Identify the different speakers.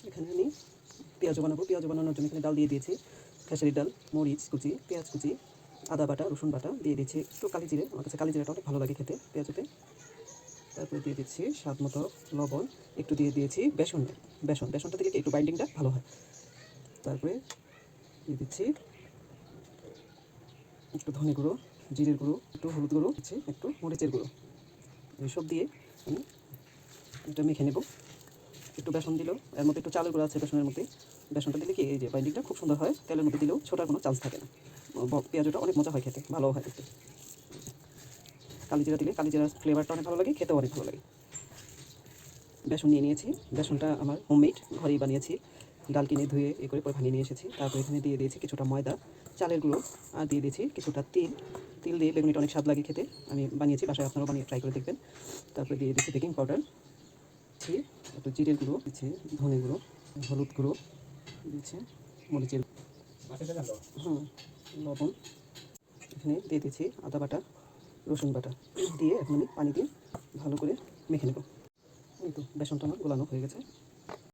Speaker 1: এখানে আমি পেঁয়াজও বানাবো। পেঁয়াজ বানানোর জন্য এখানে ডাল দিয়ে দিয়েছি, খেসারির ডাল, মরিচ কুচি, পেঁয়াজ কুচি, আদা বাটা, রসুন বাটা দিয়ে দিচ্ছি, একটু কালি জিরে, আমার কাছে কালি জিরাটা অনেক ভালো লাগে খেতে পেঁয়াজতে। তারপরে দিয়ে দিচ্ছি স্বাদ মতো লবণ, একটু দিয়ে দিয়েছি বেসনটা দিলে কি একটু বাইন্ডিংটা ভালো হয়। তারপরে দিয়ে দিচ্ছি একটু ধনে গুঁড়ো, জিরের গুঁড়ো, একটু হলুদ গুঁড়ো, দিচ্ছি একটু মরিচের গুঁড়ো। এইসব দিয়ে আমি এটা মেখে নেব। একটু বেসন দিলেও এর মধ্যে একটু চালের গুঁড়ো আছে বেসনের মধ্যে, বেসনটা দিলে কি এই যে বাইন্ডিংটা খুব সুন্দর হয়, তেলের মধ্যে দিলেও ছোটার কোনো চান্স থাকে না। পেঁয়াজটা অনেক মজা হয় খেতে, ভালো হয় দেখতে। কালিজিরা দিলে কালিজিরার ফ্লেভারটা অনেক ভালো লাগে, খেতেও অনেক ভালো লাগে। বেসন নিয়ে নিয়েছি, বেসনটা আমার হোমমেড, ঘরেই বানিয়েছি, ডাল কিনে ধুয়ে করে পরে বানিয়ে নিয়ে এসেছি। তারপর এখানে দিয়ে দিয়েছি কিছুটা ময়দা, চালের গুঁড়ো, আর দিয়ে দিয়েছি কিছুটা তিল দিয়ে বেগুনিটা অনেক স্বাদ লাগে খেতে, আমি বানিয়েছি, বাসায় আপনারাও বানিয়ে ট্রাই করে দেখবেন। তারপরে দিয়ে দিচ্ছি বেকিং পাউডার, একটু জিরের গুঁড়ো দিচ্ছি, ধনে গুঁড়ো, হলুদ গুঁড়ো দিচ্ছি, মরিচের লবণ, এখানে দিয়ে দিচ্ছি আদা বাটা, রসুন বাটা দিয়ে এখন আমি পানি দিয়ে ভালো করে মেখে নেব। এই তো বেসনটা আমার গোলানো হয়ে গেছে।